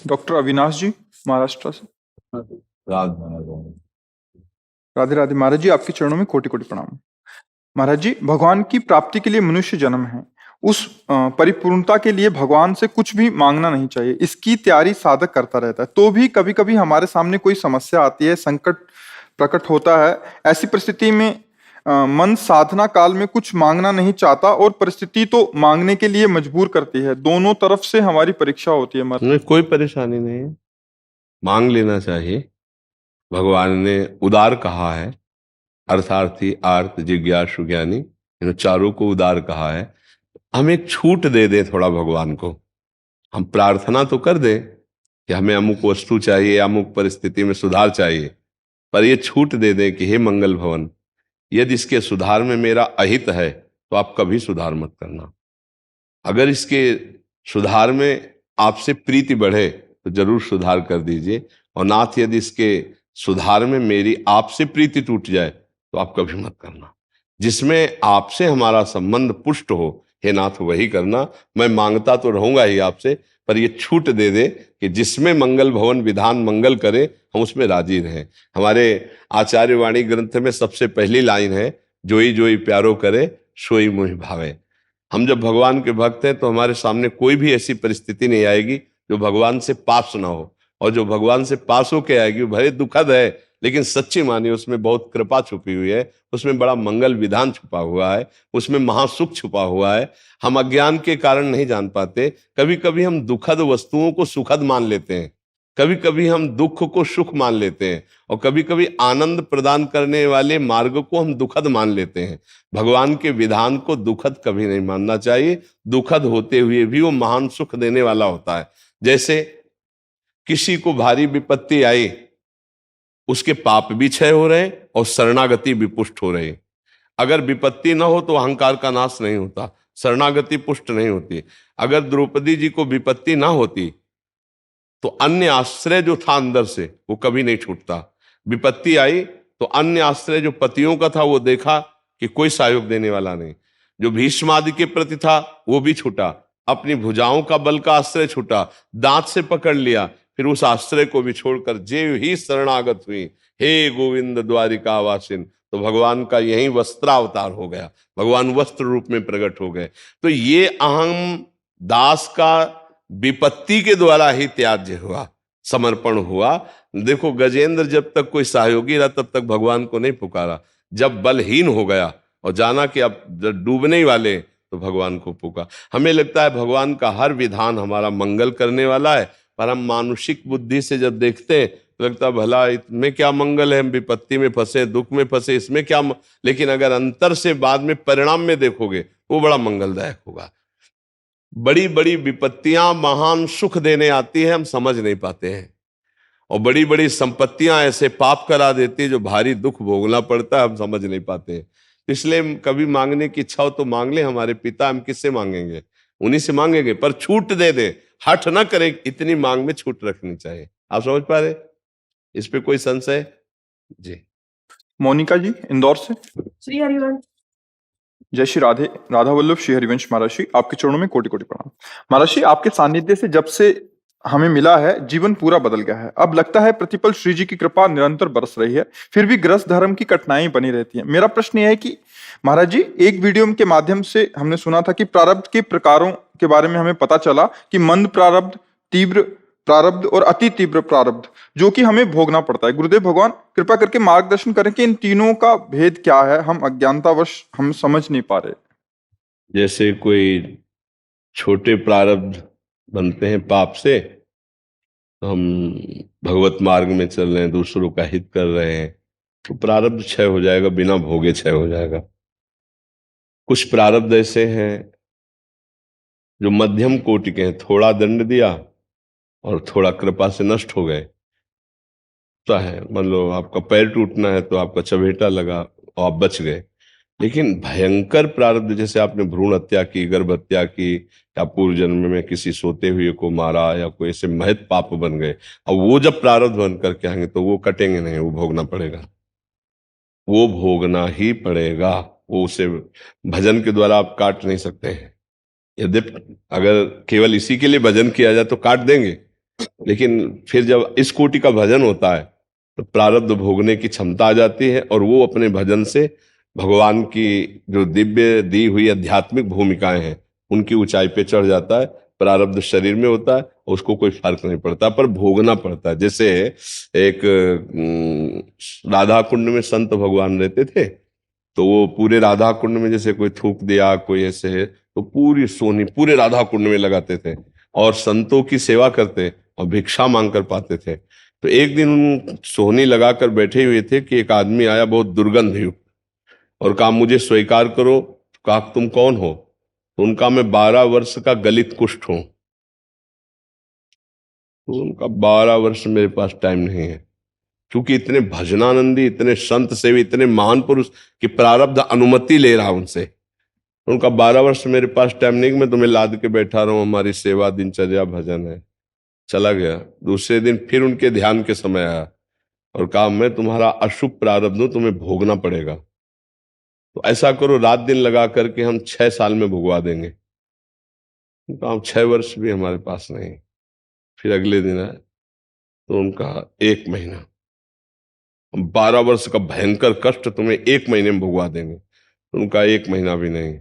Doctor Avinash जी, महाराष्ट्र से। राज महाराज। राधे राधे महाराज जी, आपके चरणों में कोटि कोटि प्रणाम। महाराज जी, भगवान की प्राप्ति के लिए मनुष्य जन्म है। उस परिपूर्णता के लिए भगवान से कुछ भी मांगना नहीं चाहिए, इसकी तैयारी साधक करता रहता है। तो भी कभी कभी हमारे सामने कोई समस्या आती है, संकट प्रकट होता है। ऐसी परिस्थिति में मन साधना काल में कुछ मांगना नहीं चाहता और परिस्थिति तो मांगने के लिए मजबूर करती है। दोनों तरफ से हमारी परीक्षा होती है। नहीं, कोई परेशानी नहीं है, मांग लेना चाहिए। भगवान ने उदार कहा है, अर्थार्थी, आर्त, जिज्ञासु, ज्ञानी, इन चारों को उदार कहा है। हम एक छूट दे दें थोड़ा भगवान को। हम प्रार्थना तो कर दें कि हमें अमुक वस्तु चाहिए, अमुक परिस्थिति में सुधार चाहिए, पर ये छूट दे दें कि हे मंगल भवन, यदि इसके सुधार में मेरा अहित है तो आप कभी सुधार मत करना। अगर इसके सुधार में आपसे प्रीति बढ़े तो जरूर सुधार कर दीजिए, और नाथ यदि इसके सुधार में मेरी आपसे प्रीति टूट जाए तो आप कभी मत करना। जिसमें आपसे हमारा संबंध पुष्ट हो, हे नाथ, वही करना। मैं मांगता तो रहूंगा ही आपसे, पर ये छूट दे दे कि जिसमें मंगल भवन विधान मंगल करे, हम उसमें राजी रहें। हमारे आचार्य वाणी ग्रंथ में सबसे पहली लाइन है, जोई जोई प्यारो करे सोई मोहि भावे। हम जब भगवान के भक्त हैं तो हमारे सामने कोई भी ऐसी परिस्थिति नहीं आएगी जो भगवान से पास ना हो, और जो भगवान से पास होके आएगी भले दुखद है, लेकिन सच्ची मानिए उसमें बहुत कृपा छुपी हुई है, उसमें बड़ा मंगल विधान छुपा हुआ है, उसमें महासुख छुपा हुआ है। हम अज्ञान के कारण नहीं जान पाते। कभी कभी हम दुखद वस्तुओं को सुखद मान लेते हैं, कभी कभी हम दुख को सुख मान लेते हैं, और कभी कभी आनंद प्रदान करने वाले मार्ग को हम दुखद मान लेते हैं। भगवान के विधान को दुखद कभी नहीं मानना चाहिए। दुखद होते हुए भी वो महान सुख देने वाला होता है। जैसे किसी को भारी विपत्ति आई, उसके पाप भी क्षय हो रहे और शरणागति भी पुष्ट हो रही। अगर विपत्ति न हो तो अहंकार का नाश नहीं होता, शरणागति पुष्ट नहीं होती। अगर द्रौपदी जी को विपत्ति ना होती तो अन्य आश्रय जो था अंदर से वो कभी नहीं छूटता। विपत्ति आई तो अन्य आश्रय जो पतियों का था वो देखा कि कोई सहयोग देने वाला नहीं। जो भीष्म आदि के प्रति था वो भी छूटा, अपनी भुजाओं का बल का आश्रय छूटा, दांत से पकड़ लिया, फिर उस आश्रय को भी छोड़कर जेव ही शरणागत हुई, हे गोविंद द्वारिका वासिन। तो भगवान का यही वस्त्रावतार हो गया, भगवान वस्त्र रूप में प्रकट हो गए। तो ये अहम दास का विपत्ति के द्वारा ही त्याज्य हुआ, समर्पण हुआ। देखो, गजेंद्र जब तक कोई सहयोगी रहा तब तक भगवान को नहीं पुकारा। जब बलहीन हो गया और जाना कि अब डूबने ही वाले, तो भगवान को पुकारा। हमें लगता है भगवान का हर विधान हमारा मंगल करने वाला है, पर हम मानुषिक बुद्धि से जब देखते हैं तो लगता है भला इसमें क्या मंगल है, हम विपत्ति में फंसे, दुख में फंसे, इसमें क्या लेकिन अगर अंतर से बाद में परिणाम में देखोगे वो बड़ा मंगलदायक होगा। बड़ी बड़ी विपत्तियां महान सुख देने आती है, हम समझ नहीं पाते हैं। और बड़ी बड़ी संपत्तियां ऐसे पाप करा देती है जो भारी दुख भोगना पड़ता है, हम समझ नहीं पाते हैं। इसलिए कभी मांगने की इच्छा हो तो मांग ले, हमारे पिता, हम किससे मांगेंगे? उन्हीं से मांगेंगे, पर छूट दे दे, हठ ना करे। इतनी मांग में छूट रखनी चाहिए। आप समझ पा रहे? इस पे कोई संशय? जी। मोनिका जी, इंदौर से। श्री हरिवंश। जय श्री राधे, राधा वल्लभ श्री हरिवंश महाराज जी, आपके चरणों में कोटि कोटि प्रणाम। महाराज जी, आपके सानिध्य से जब से हमें मिला है, जीवन पूरा बदल गया है। अब लगता है प्रतिपल श्री जी की कृपा निरंतर बरस रही है, फिर भी गृहस्थ धर्म की कठिनाई बनी रहती है। मेरा प्रश्न यह है कि महाराज जी, एक वीडियो के माध्यम से हमने सुना था कि प्रारब्ध के प्रकारों के बारे में हमें पता चला कि मंद प्रारब्ध, तीव्र प्रारब्ध और अति तीव्र प्रारब्ध, जो कि हमें भोगना पड़ता है। गुरुदेव भगवान कृपा करके मार्गदर्शन करें कि इन तीनों का भेद क्या है, हम अज्ञानतावश हम समझ नहीं पा रहे। जैसे कोई छोटे प्रारब्ध बनते हैं पाप से, तो हम भगवत मार्ग में चल रहे हैं, दूसरों का हित कर रहे हैं, तो प्रारब्ध क्षय हो जाएगा, बिना भोगे क्षय हो जाएगा। कुछ प्रारब्ध ऐसे हैं जो मध्यम कोटि के हैं, थोड़ा दंड दिया और थोड़ा कृपा से नष्ट हो गए। तो है, मान लो आपका पैर टूटना है तो आपका चबेटा लगा और आप बच गए। लेकिन भयंकर प्रारब्ध, जैसे आपने भ्रूण हत्या की, गर्भ हत्या की, या पूर्व जन्म में किसी सोते हुए को मारा, या कोई ऐसे महत पाप बन गए, अब वो जब प्रारब्ध बन करके आएंगे तो वो कटेंगे नहीं, वो भोगना पड़ेगा, वो भोगना ही पड़ेगा। वो उसे भजन के द्वारा आप काट नहीं सकते हैं। यद्यपि अगर केवल इसी के लिए भजन किया जाए तो काट देंगे, लेकिन फिर जब इस कोटि का भजन होता है तो प्रारब्ध भोगने की क्षमता आ जाती है, और वो अपने भजन से भगवान की जो दिव्य दी हुई आध्यात्मिक भूमिकाएं हैं उनकी ऊंचाई पे चढ़ जाता है। प्रारब्ध शरीर में होता है, उसको कोई फर्क नहीं पड़ता, पर भोगना पड़ता है। जैसे एक राधा कुंड में संत भगवान रहते थे, तो वो पूरे राधा कुंड में जैसे कोई थूक दिया, कोई ऐसे है, तो पूरी सोनी पूरे राधा कुंड में लगाते थे और संतों की सेवा करते और भिक्षा मांग कर पाते थे। तो एक दिन उन सोहनी लगाकर बैठे हुए थे कि एक आदमी आया बहुत दुर्गंध युक्त, और कहा मुझे स्वीकार करो। कहा तुम कौन हो? तो उनका मैं 12 वर्ष का गलित कुष्ठ हूं। तो उनका 12 वर्ष मेरे पास टाइम नहीं है, क्योंकि इतने भजनानंदी, इतने संत सेवी, इतने महान पुरुष की प्रारब्ध अनुमति ले रहा उनसे। उनका 12 वर्ष मेरे पास टाइम नहीं कि मैं तुम्हें लाद के बैठा रहा हूं, हमारी सेवा दिनचर्या भजन है। चला गया। दूसरे दिन फिर उनके ध्यान के समय आया और कहा मैं तुम्हारा अशुभ प्रारब्ध हूं, तुम्हें भोगना पड़ेगा। तो ऐसा करो, रात दिन लगा करके हम 6 साल में भुगवा देंगे। तो हम 6 वर्ष भी हमारे पास नहीं। फिर अगले दिन आए तो उनका 1 महीना। हम 12 वर्ष का भयंकर कष्ट तुम्हें 1 महीने में भुगवा देंगे। तो उनका 1 महीना भी नहीं।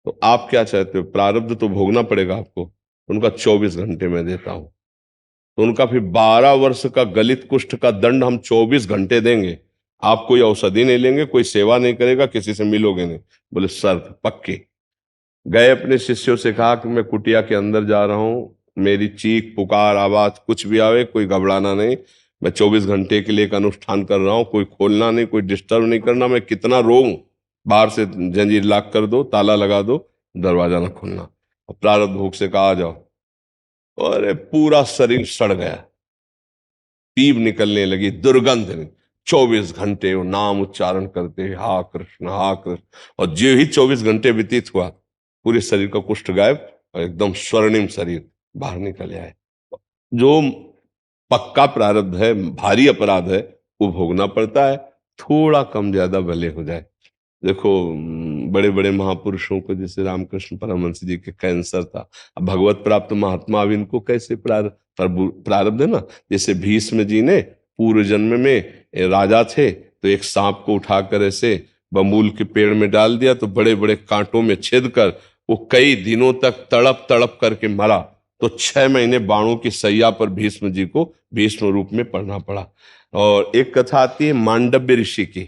तो आप क्या चाहते हो? प्रारब्ध तो भोगना पड़ेगा आपको। तो उनका 24 घंटे में देता हूं। तो उनका फिर 12 वर्ष का गलित कुष्ठ का दंड हम 24 घंटे देंगे। आप कोई औषधि नहीं लेंगे, कोई सेवा नहीं करेगा, किसी से मिलोगे नहीं। बोले शर्त पक्की। गए, अपने शिष्यों से कहा कि मैं कुटिया के अंदर जा रहा हूं, मेरी चीख पुकार आवाज कुछ भी आवे, कोई घबराना नहीं। मैं 24 घंटे के लिए एक अनुष्ठान कर रहा हूं, कोई खोलना नहीं, कोई डिस्टर्ब नहीं करना। मैं कितना रोऊं, बाहर से जंजीर लॉक कर दो, ताला लगा दो, दरवाजा ना खोलना। और प्रारब्ध भोग से कहा, आ जाओ। अरे पूरा शरीर सड़ गया, पीप निकलने लगी, दुर्गंध। 24 घंटे वो नाम उच्चारण करते, हा कृष्ण हा कृष्ण। और जो ही 24 घंटे व्यतीत हुआ, पूरे शरीर का कुष्ठ गायब और एकदम स्वर्णिम शरीर बाहर निकल आए। जो पक्का प्रारब्ध है, भारी अपराध है, वो भोगना पड़ता है। थोड़ा कम ज्यादा भले हो जाए। देखो बड़े बड़े महापुरुषों को, जैसे रामकृष्ण परमहंस जी के कैंसर था। अब भगवत प्राप्त महात्मा, अब इनको कैसे प्रारब्ध है ना। जैसे भीष्म जी ने पूर्व जन्म में राजा थे, तो एक सांप को उठाकर ऐसे बमूल के पेड़ में डाल दिया, तो बड़े बड़े कांटों में छेद कर वो कई दिनों तक तड़प तड़प करके मरा। तो 6 महीने बाणों की सैया पर भीष्म जी को भीष्म रूप में पढ़ना पड़ा। और एक कथा आती है मांडव्य ऋषि की,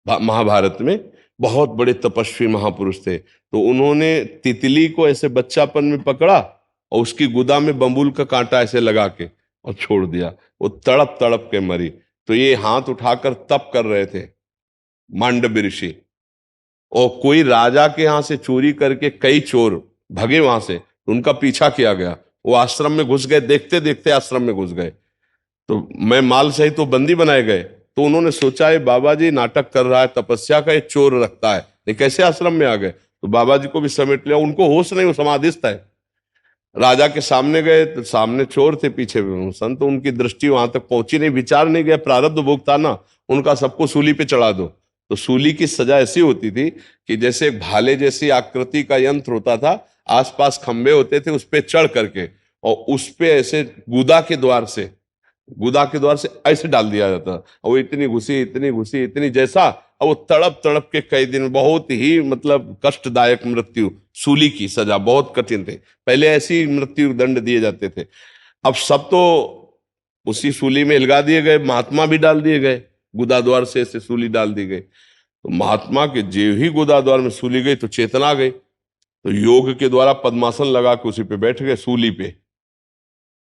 महाभारत में। बहुत बड़े तपस्वी महापुरुष थे, तो उन्होंने तितली को ऐसे बच्चापन में पकड़ा और उसकी गुदा में बम्बूल का कांटा ऐसे लगा के और छोड़ दिया। वो तड़प तड़प के मरी। तो ये हाथ उठाकर तप कर रहे थे मांडव्य ऋषि, और कोई राजा के यहां से चोरी करके कई चोर भगे वहां से, तो उनका पीछा किया गया। वो आश्रम में घुस गए, देखते देखते आश्रम में घुस गए। तो मैं माल सहित तो बंदी बनाए गए। तो उन्होंने सोचा ये बाबा जी नाटक कर रहा है, तपस्या का ये चोर रखता है, ये कैसे आश्रम में आ गए। तो बाबा जी को भी समेट लिया। उनको होश नहीं, वो समाधिस्थ है। राजा के सामने गए तो सामने चोर थे, पीछे संत। उनकी दृष्टि वहां तक पहुंची नहीं, विचार नहीं गया, प्रारब्ध भोगता ना उनका, सबको सूली पे चढ़ा दो। तो सूली की सजा ऐसी होती थी कि जैसे एक भाले जैसी आकृति का यंत्र होता था, आसपास खंबे होते थे, उस पे चढ़ करके और उस पे ऐसे गुदा के द्वार से ऐसे डाल दिया जाता। और वो इतनी घुसी इतनी घुसी इतनी, जैसा और वो तड़प तड़प के कई दिन, बहुत ही मतलब कष्टदायक मृत्यु। सूली की सजा बहुत कठिन थे। पहले ऐसी मृत्यु दंड दिए जाते थे। अब सब तो उसी सूली में हिलगा दिए गए, महात्मा भी डाल दिए गए, गुदा द्वार से ऐसे सूली डाल दी गई। तो महात्मा के जेव ही गुदा द्वार में सूली गई तो चेतना गई। तो योग के द्वारा पद्मासन लगा के उसी पे बैठ गए सूली पे,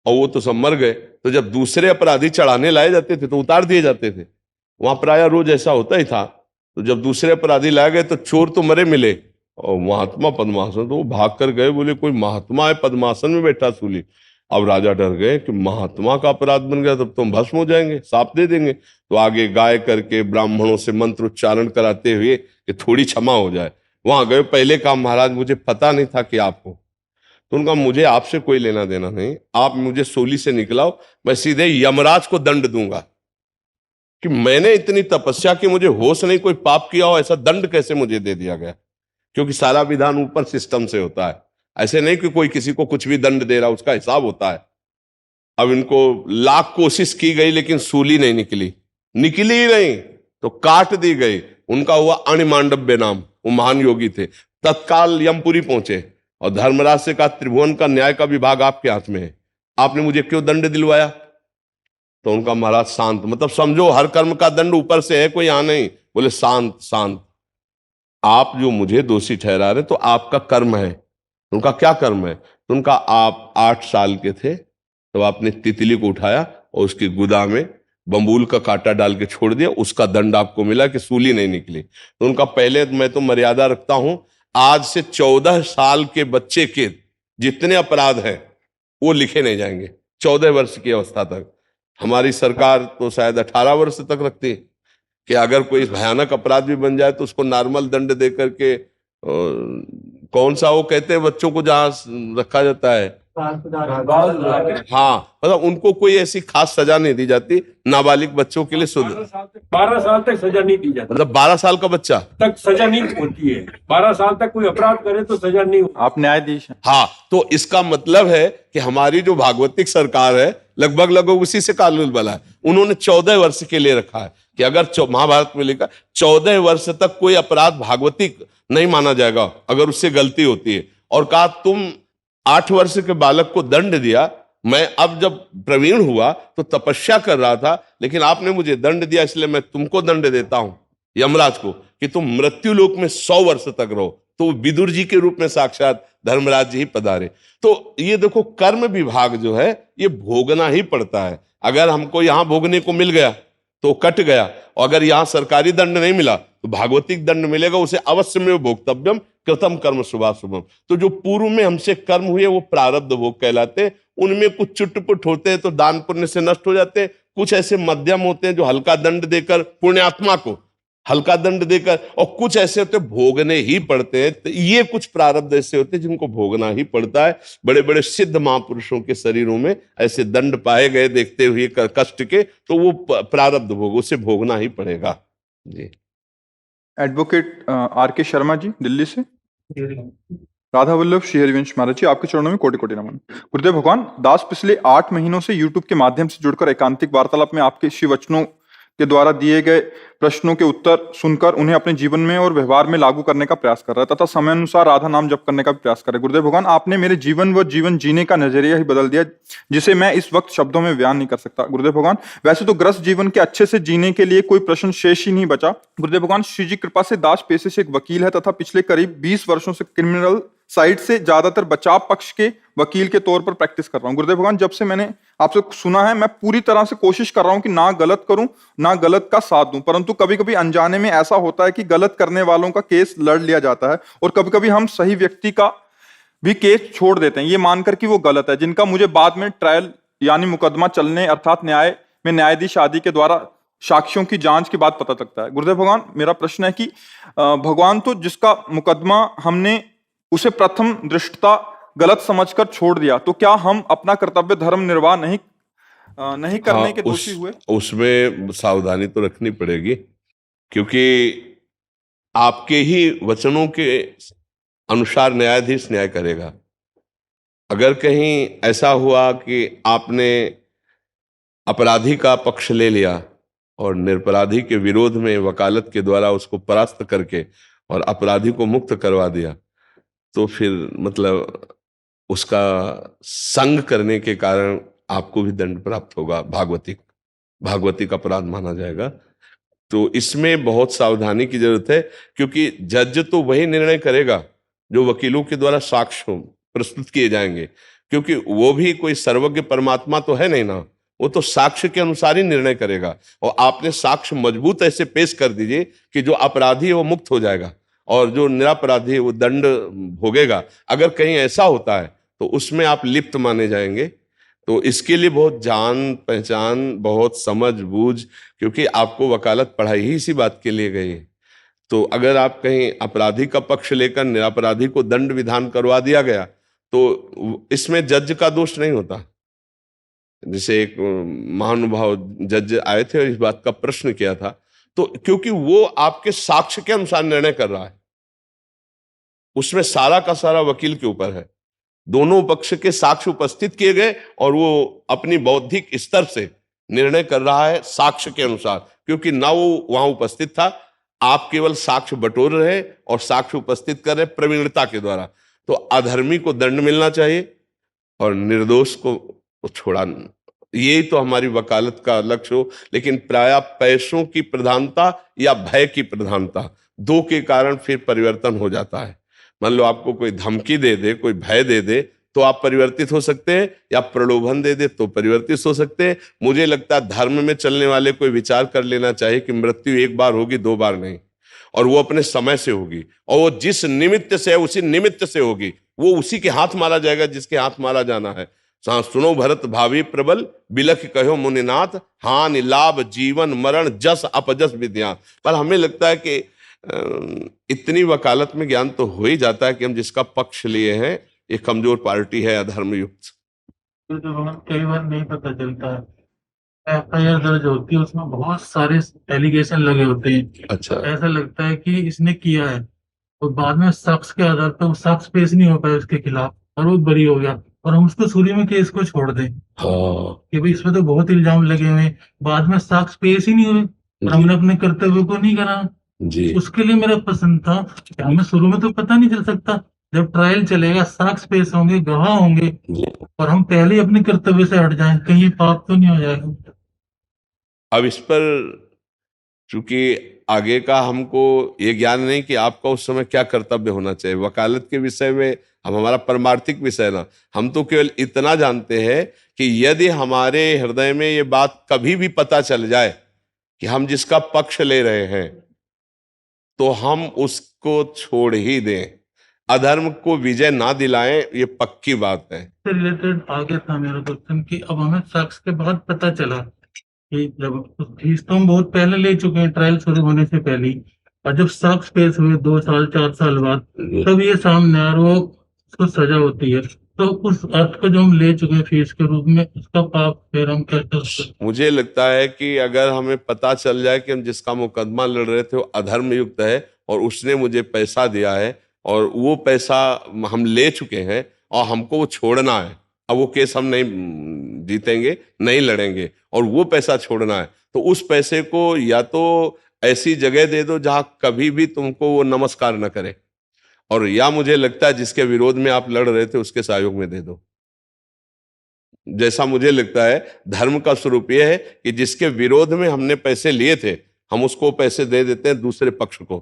और वो तो सब मर गए। तो जब दूसरे अपराधी चढ़ाने लाए जाते थे तो उतार दिए जाते थे। वहां प्राय रोज ऐसा होता ही था। तो जब दूसरे अपराधी लाए गए तो चोर तो मरे मिले, और महात्मा पद्मासन, तो वो भाग कर गए, बोले कोई महात्मा है पद्मासन में बैठा सूली। अब राजा डर गए कि महात्मा का अपराध बन गया, तब तो हम भस्म हो जाएंगे, साप दे देंगे। तो आगे गाय करके ब्राह्मणों से मंत्र उच्चारण कराते हुए कि थोड़ी क्षमा हो जाए। वहां गए, पहले कहा महाराज मुझे पता नहीं था कि आप हो। तो उनका मुझे आपसे कोई लेना देना नहीं, आप मुझे सूली से निकलाओ, मैं सीधे यमराज को दंड दूंगा। कि मैंने इतनी तपस्या की, मुझे होश नहीं, कोई पाप किया हो, ऐसा दंड कैसे मुझे दे दिया गया। क्योंकि सारा विधान ऊपर सिस्टम से होता है। ऐसे नहीं कि कोई किसी को कुछ भी दंड दे रहा, उसका हिसाब होता है। अब इनको लाख कोशिश की गई लेकिन सूली नहीं निकली, निकली ही नहीं तो काट दी गई। उनका हुआ अणिमांडव्य नाम, वो महान योगी थे। तत्काल यमपुरी पहुंचे और धर्मराज से कहा त्रिभुवन का न्याय का विभाग आपके हाथ में है, आपने मुझे क्यों दंड दिलवाया? तो उनका महाराज शांत, मतलब समझो हर कर्म का दंड ऊपर से है, कोई यहां नहीं। बोले शांत शांत, आप जो मुझे दोषी ठहरा रहे तो आपका कर्म है। उनका क्या कर्म है? तो उनका आप 8 साल के थे तो आपने तितली को उठाया और उसकी गुदा में बम्बूल का कांटा डाल के छोड़ दिया, उसका दंड आपको मिला कि सूली नहीं निकली। तो उनका पहले मैं तो मर्यादा रखता हूं, आज से 14 साल के बच्चे के जितने अपराध हैं वो लिखे नहीं जाएंगे 14 वर्ष की अवस्था तक। हमारी सरकार तो शायद 18 वर्ष तक रखती है कि अगर कोई भयानक अपराध भी बन जाए तो उसको नॉर्मल दंड दे करके कौन सा वो कहते हैं बच्चों को जहां रखा जाता है, हाँ, मतलब उनको कोई ऐसी खास सजा नहीं दी जाती। नाबालिग बच्चों के लिए 12 साल तक सजा नहीं दी जाती, मतलब 12 साल का बच्चा तक सजा नहीं होती है। 12 साल तक कोई अपराध करे तो सजा नहीं होती। आप न्यायाधीश हैं। हाँ, तो इसका मतलब है कि हमारी जो भागवतिक सरकार है लगभग लगभग उसी से कानून बना है। उन्होंने 14 वर्ष के लिए रखा है कि अगर महाभारत में लिखा 14 वर्ष तक कोई अपराध भागवतिक नहीं माना जाएगा अगर उससे गलती होती है। और कहा तुम 8 वर्ष के बालक को दंड दिया, मैं अब जब प्रवीण हुआ तो तपस्या कर रहा था, लेकिन आपने मुझे दंड दिया इसलिए मैं तुमको दंड देता हूं यमराज को कि तुम मृत्यु लोक में 100 वर्ष तक रहो। तो विदुर जी के रूप में साक्षात धर्मराज जी ही पधारे। तो ये देखो कर्म विभाग जो है ये भोगना ही पड़ता है। अगर हमको यहां भोगने को मिल गया तो कट गया, और अगर यहां सरकारी दंड नहीं मिला तो भागवतिक दंड मिलेगा, उसे अवश्य में भोक्तव्यम कृतम कर्म शुभाशुभम। तो जो पूर्व में हमसे कर्म हुए वो प्रारब्ध भोग कहलाते। उनमें कुछ चुटपुट होते हैं तो दान पुण्य से नष्ट हो जाते हैं, कुछ ऐसे मध्यम होते हैं जो हल्का दंड देकर पुण्यात्मा को हल्का दंड देकर, और कुछ ऐसे होते भोगने ही पड़ते हैं। तो ये कुछ प्रारब्ध ऐसे होते हैं जिनको भोगना ही पड़ता है। बड़े बड़े सिद्ध महापुरुषों के शरीरों में ऐसे दंड पाए गए देखते हुए कष्ट के, तो वो प्रारब्ध भोग, उसे भोगना ही पड़ेगा जी। एडवोकेट आर के शर्मा जी दिल्ली से। राधा वल्लभ श्री हरिवंश महाराज जी, आपके चरणों में कोटि कोटि नमन। गुरुदेव भगवान दास पिछले 8 महीनों से यूट्यूब के माध्यम से जुड़कर एकांतिक वार्तालाप में आपके श्री वचनों के द्वारा दिए गए प्रश्नों के उत्तर सुनकर उन्हें अपने जीवन में और व्यवहार में लागू करने का प्रयास कर रहा है तथा समय अनुसार राधा नाम जप करने का भी प्रयास कर रहा है। गुरुदेव भगवान आपने मेरे जीवन व जीवन जीने का नजरिया ही बदल दिया, जिसे मैं इस वक्त शब्दों में बयान नहीं कर सकता। गुरुदेव भगवान वैसे तो ग्रस्त जीवन के अच्छे से जीने के लिए कोई प्रश्न शेष ही नहीं बचा। गुरुदेव भगवान श्री जी कृपा से दास पेशे से एक वकील है तथा पिछले करीब 20 वर्षों से क्रिमिनल साइड से ज्यादातर बचाव पक्ष के वकील के तौर पर प्रैक्टिस कर रहा हूं। गुरुदेव भगवान जब से मैंने आपसे सुना है मैं पूरी तरह से कोशिश कर रहा हूं कि ना गलत करूं ना गलत का साथ दूं, परंतु कभी कभी अनजाने में ऐसा होता है कि गलत करने वालों का केस लड़ लिया जाता है और कभी कभी हम सही व्यक्ति का भी केस छोड़ देते हैं ये मानकर कि वो गलत है, जिनका मुझे बाद में ट्रायल यानी मुकदमा चलने अर्थात न्याय में न्यायाधीश आदि के द्वारा साक्ष्यों की जांच के बाद पता लगता है। गुरुदेव भगवान मेरा प्रश्न है कि भगवान तो जिसका मुकदमा हमने उसे प्रथम दृष्टता गलत समझकर छोड़ दिया, तो क्या हम अपना कर्तव्य धर्म निर्वाह नहीं करने के दोषी हुए? उसमें सावधानी तो रखनी पड़ेगी, क्योंकि आपके ही वचनों के अनुसार न्यायाधीश न्याय करेगा। अगर कहीं ऐसा हुआ कि आपने अपराधी का पक्ष ले लिया और निरपराधी के विरोध में वकालत के द्वारा उसको परास्त करके और अपराधी को मुक्त करवा दिया, तो फिर मतलब उसका संग करने के कारण आपको भी दंड प्राप्त होगा, भागवतिक अपराध माना जाएगा। तो इसमें बहुत सावधानी की जरूरत है, क्योंकि जज तो वही निर्णय करेगा जो वकीलों के द्वारा साक्ष्य प्रस्तुत किए जाएंगे, क्योंकि वो भी कोई सर्वज्ञ परमात्मा तो है नहीं ना, वो तो साक्ष्य के अनुसार ही निर्णय करेगा। और आपने साक्ष्य मजबूत ऐसे पेश कर दीजिए कि जो अपराधी है वो मुक्त हो जाएगा और जो निरपराधी है वो दंड भोगेगा। अगर कहीं ऐसा होता है तो उसमें आप लिप्त माने जाएंगे। तो इसके लिए बहुत जान पहचान, बहुत समझ बूझ, क्योंकि आपको वकालत पढ़ाई ही इसी बात के लिए गई है। तो अगर आप कहीं अपराधी का पक्ष लेकर निरपराधी को दंड विधान करवा दिया गया तो इसमें जज का दोष नहीं होता। जैसे एक महानुभाव जज आए थे और इस बात का प्रश्न किया था, तो क्योंकि वो आपके साक्ष्य के अनुसार निर्णय कर रहा है, उसमें सारा का सारा वकील के ऊपर है। दोनों पक्ष के साक्ष्य उपस्थित किए गए और वो अपनी बौद्धिक स्तर से निर्णय कर रहा है साक्ष्य के अनुसार, क्योंकि ना वो वहां उपस्थित था। आप केवल साक्ष्य बटोर रहे और साक्ष्य उपस्थित कर रहे प्रवीणता के द्वारा। तो अधर्मी को दंड मिलना चाहिए और निर्दोष को छोड़ा। यही तो हमारी वकालत का लक्ष्य हो। लेकिन प्रायः पैसों की प्रधानता या भय की प्रधानता, दो के कारण फिर परिवर्तन हो जाता है। मान लो आपको कोई धमकी दे दे, कोई भय दे दे तो आप परिवर्तित हो सकते हैं, या प्रलोभन दे दे तो परिवर्तित हो सकते हैं। मुझे लगता है धर्म में चलने वाले को विचार कर लेना चाहिए कि मृत्यु एक बार होगी, दो बार नहीं, और वो अपने समय से होगी, और वो जिस निमित्त से है उसी निमित्त से होगी। वो उसी के हाथ मारा जाएगा जिसके हाथ मारा जाना है। सुनो भरत भावी प्रबल, बिलख कहो मुनिनाथ, हानि लाभ जीवन मरण जस अपजस विद्या। पर हमें लगता है कि इतनी वकालत में ज्ञान तो हो ही जाता है कि हम जिसका पक्ष लिए हैं ये कमजोर पार्टी है, अधर्म युक्त। तो जो हमें कई बार नहीं पता चलता है, एफआईआर दर्ज होती है, उसमें बहुत सारे एलिगेशन लगे होते हैं। अच्छा। ऐसा लगता है कि इसने किया है, और बाद में शख्स के आधार पर वो शख्स पेश नहीं हो पाया उसके खिलाफ और वो बरी हो गया, और हम उसको शुरू में केस को छोड़ दें हाँ कि भाई इसमें तो बहुत इल्जाम लगे हुए हैं, बाद में शख्स पेश ही नहीं हुए और हमने अपने कर्तव्य को नहीं करा। जी। उसके लिए मेरा पसंद था कि हमें शुरू में तो पता नहीं चल सकता, जब ट्रायल चलेगा साक्ष्य पेश होंगे, गवाह होंगे, और हम पहले ही अपने कर्तव्य से हट जाएं, कहीं ये पाप तो नहीं हो जाएगा। अब इस पर चूंकि आगे का हमको ये ज्ञान नहीं कि आपका उस समय क्या कर्तव्य होना चाहिए, वकालत के विषय में हम हमारा परमार्थिक विषय ना, हम तो केवल इतना जानते हैं कि यदि हमारे हृदय में ये बात कभी भी पता चल जाए कि हम जिसका पक्ष ले रहे हैं तो हम उसको छोड़ ही दें, अधर्म को विजय ना दिलाएं, ये पक्की बात है। से रिलेटेड आगे था मेरा क्वेश्चन कि अब हमें शख्स के बाद पता चला कि जब फीस तो हम बहुत पहले ले चुके हैं ट्रायल शुरू होने से पहले ही, और जब शख्स पेश हुए 2 साल 4 साल बाद तब ये सामने आ और वो उसको सजा होती है, तो उस अर्थ को जो हम ले चुके हैं फीस के रूप में, उसका पाप फिर हम क्या कर सकते हैं? मुझे लगता है कि अगर हमें पता चल जाए कि हम जिसका मुकदमा लड़ रहे थे वो अधर्म युक्त है और उसने मुझे पैसा दिया है और वो पैसा हम ले चुके हैं और हमको वो छोड़ना है, अब वो केस हम नहीं जीतेंगे, नहीं लड़ेंगे, और वो पैसा छोड़ना है, तो उस पैसे को या तो ऐसी जगह दे दो जहां कभी भी तुमको वो नमस्कार न करे, और या मुझे लगता है जिसके विरोध में आप लड़ रहे थे उसके सहयोग में दे दो। जैसा मुझे लगता है धर्म का स्वरूप यह है कि जिसके विरोध में हमने पैसे लिए थे हम उसको पैसे दे देते हैं दूसरे पक्ष को,